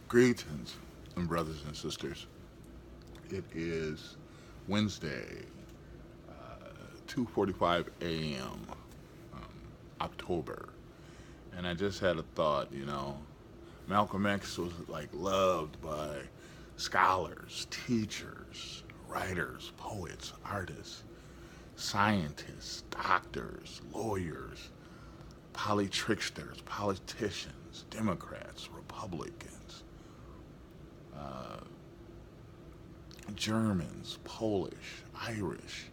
Greetings, brothers and sisters. It is Wednesday, 2:45 a.m., October, and I just had a thought. Malcolm X was like loved by scholars, teachers, writers, poets, artists, scientists, doctors, lawyers, politricksters, politicians, Democrats, Republicans, Germans, Polish, Irish,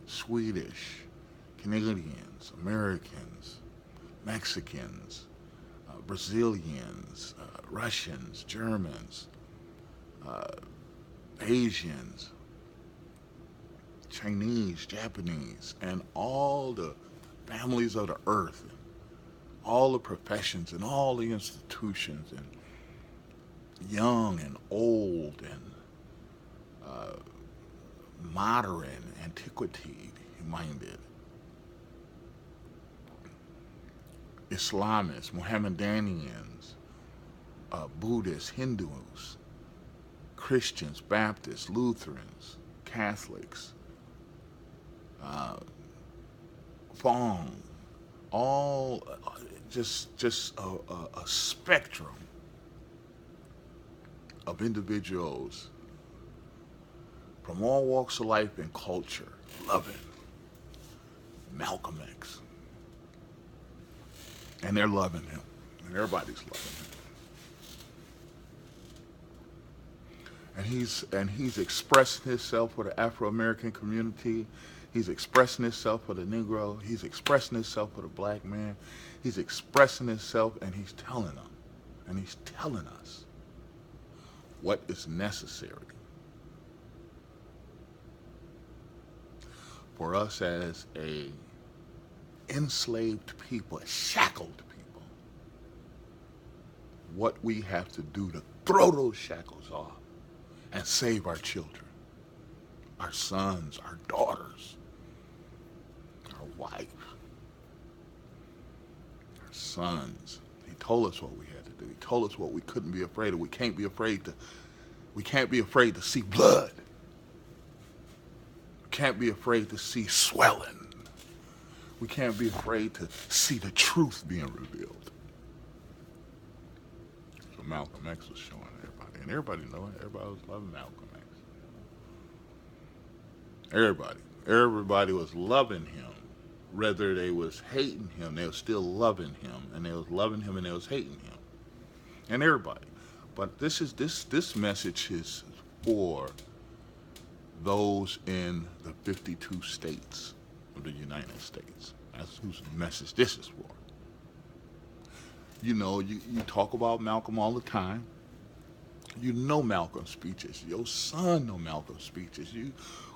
Swedish, Canadians, Americans, Mexicans, Brazilians, Russians, Germans, Asians, Chinese, Japanese, and all the families of the earth, all the professions and all the institutions, and young and old and modern, antiquity minded, Islamists, Mohammedanians, Buddhists, Hindus, Christians, Baptists, Lutherans, Catholics, Fong, all just a spectrum of individuals from all walks of life and culture loving Malcolm X. And they're loving him. And everybody's loving him. And he's expressing himself for the Afro-American community. He's expressing himself for the Negro. He's expressing himself for the black man. He's expressing himself, and he's telling them. And he's telling us what is necessary for us as a enslaved people, shackled people, what we have to do to throw those shackles off and save our children, our sons, our daughters, our wife, our sons. He told us what we had to do. He told us what we couldn't be afraid of. We can't be afraid to see blood. We can't be afraid to see swelling. We can't be afraid to see the truth being revealed. So Malcolm X was showing everybody, and everybody knew it. Everybody was loving Malcolm X. Everybody was loving him. Whether they was hating him, they was still loving him, and they was loving him, and they was hating him, and everybody. But this message is for those in the 52 states of the United States. That's whose message this is for. You talk about Malcolm all the time. You know Malcolm's speeches. Your son know Malcolm's speeches. You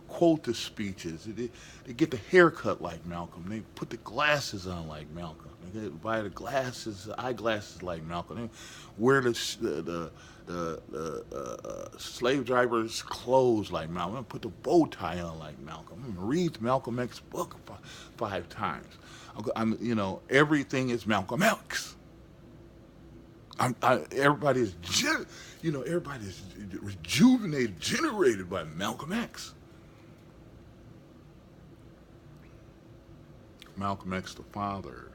quote the speeches. They get the haircut like Malcolm. They put the glasses on like Malcolm. They buy the eyeglasses like Malcolm. They wear the slave driver's clothes like Malcolm. Put the bow tie on like Malcolm. Read Malcolm X's book 5 times. Everything is Malcolm X. Everybody's rejuvenated, generated by Malcolm X. Malcolm X, the father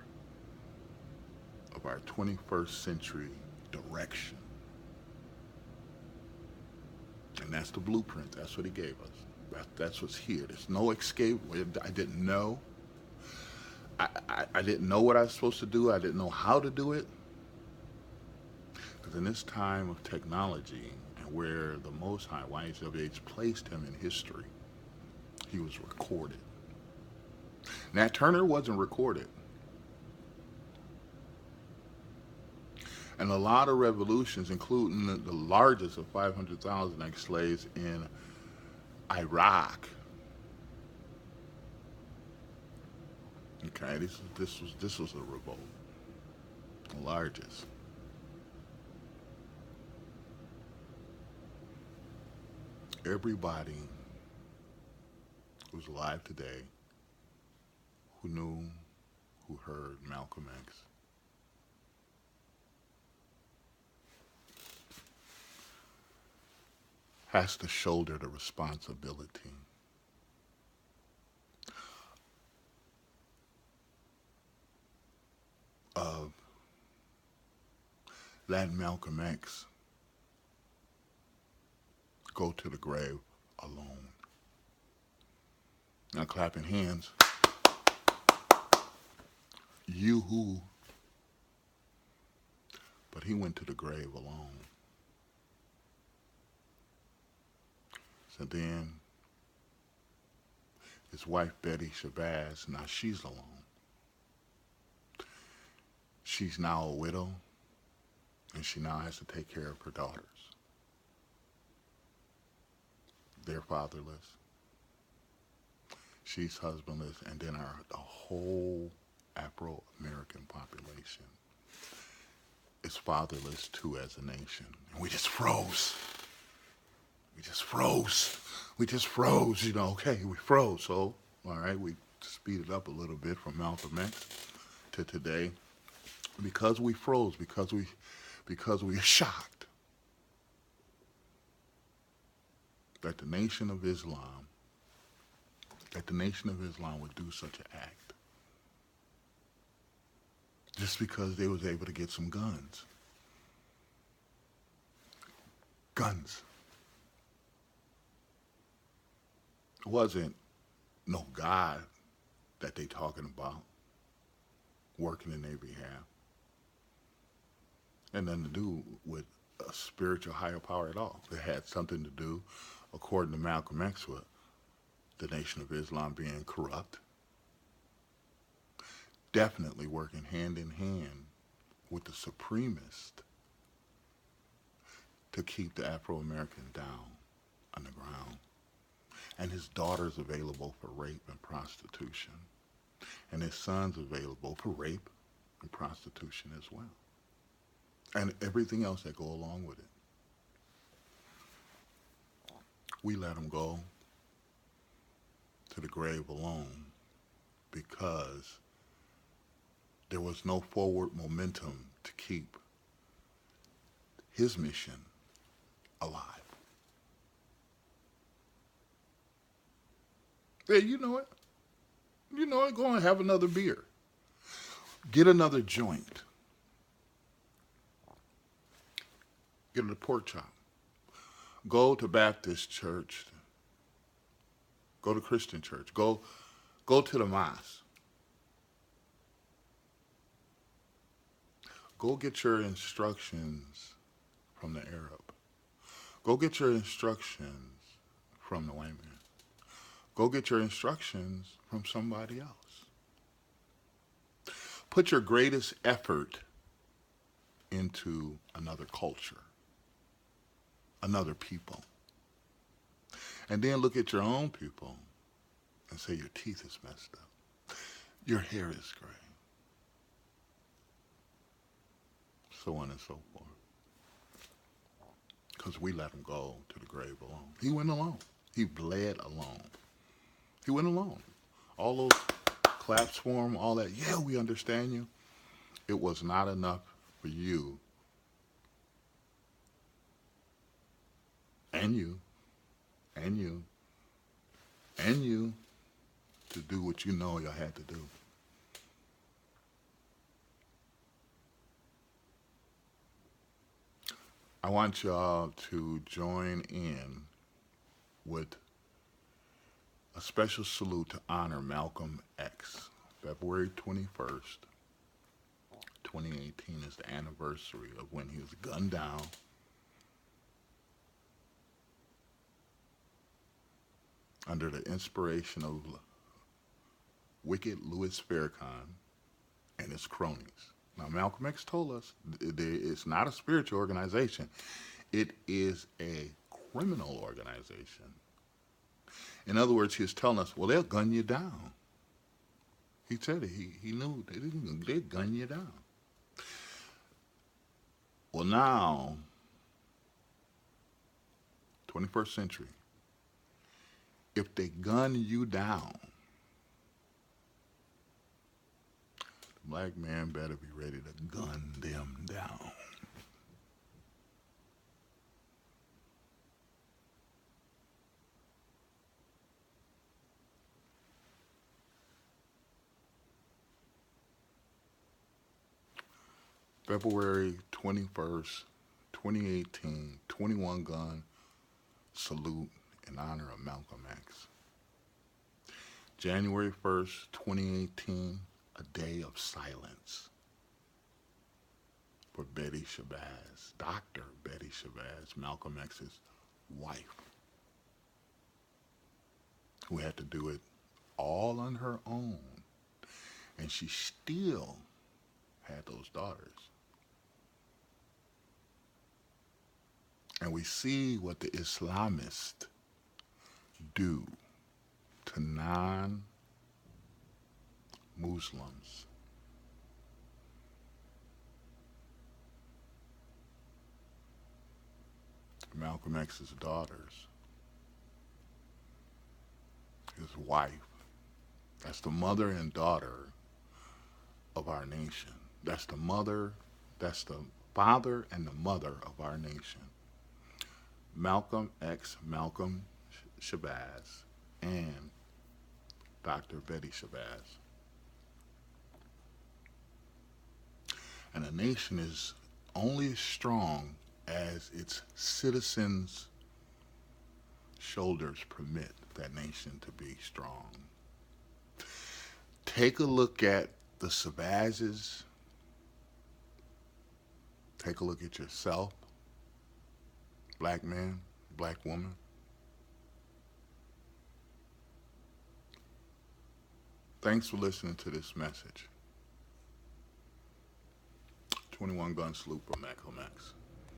of our 21st century direction. And that's the blueprint. That's what he gave us. That's what's here. There's no escape. I didn't know. I didn't know what I was supposed to do. I didn't know how to do it. Because in this time of technology and where the Most High YHWH placed him in history, he was recorded. Nat Turner wasn't recorded. And a lot of revolutions, including the largest of 500,000 ex-slaves in Iraq. Okay, this was a revolt, the largest. Everybody who's alive today, who knew, who heard Malcolm X, has to shoulder the responsibility of letting Malcolm X go to the grave alone. Now, clapping hands, you who, but he went to the grave alone. So then his wife, Betty Shabazz, now she's alone. She's now a widow, and she now has to take care of her daughters. They're fatherless. She's husbandless, and then the whole Afro-American population is fatherless too as a nation. And we just froze. We just froze. We just froze, okay, we froze. So, all right, we speeded up a little bit from Malcolm X to today. Because we froze, because we are shocked that the Nation of Islam would do such an act. Just because they was able to get some guns. Guns. It wasn't no God that they talking about working in their behalf. And nothing to do with a spiritual higher power at all. It had something to do, according to Malcolm X, with the Nation of Islam being corrupt. Definitely working hand in hand with the supremacist to keep the Afro-American down on the ground. And his daughters available for rape and prostitution. And his sons available for rape and prostitution as well. And everything else that go along with it. We let him go to the grave alone because there was no forward momentum to keep his mission alive. Hey, you know it. You know it. Go and have another beer. Get another joint. Get a pork chop. Go to Baptist church. Go to Christian church. Go to the mosque. Go get your instructions from the Arab. Go get your instructions from the white man. Go get your instructions from somebody else. Put your greatest effort into another culture, another people. And then look at your own people and say your teeth is messed up. Your hair is gray. So on and so forth. Because we let him go to the grave alone. He went alone. He bled alone. He went alone. All those claps for him, all that, yeah, we understand you. It was not enough for you and you and you and you to do what you know you had to do. I want y'all to join in with a special salute to honor Malcolm X. February 21st, 2018 is the anniversary of when he was gunned down under the inspiration of wicked Louis Farrakhan and his cronies. Now, Malcolm X told us it's not a spiritual organization. It is a criminal organization. In other words, he was telling us, well, they'll gun you down. He said it. He knew they'd gun you down. Well, now, 21st century, if they gun you down, the black man better be ready to gun them down. February 21st, 2018, 21 gun salute in honor of Malcolm X. January 1st, 2018, a day of silence for Betty Shabazz, Dr. Betty Shabazz, Malcolm X's wife, who had to do it all on her own. And she still had those daughters. And we see what the Islamists do to non-Muslims. Malcolm X's daughters, his wife, that's the mother and daughter of our nation. That's the father and the mother of our nation. Malcolm X, Malcolm Shabazz, and Dr. Betty Shabazz. And a nation is only as strong as its citizens' shoulders permit that nation to be strong. Take a look at the Shabazzes. Take a look at yourself, black man, black woman. Thanks for listening to this message. 21 gun salute from Malcolm X.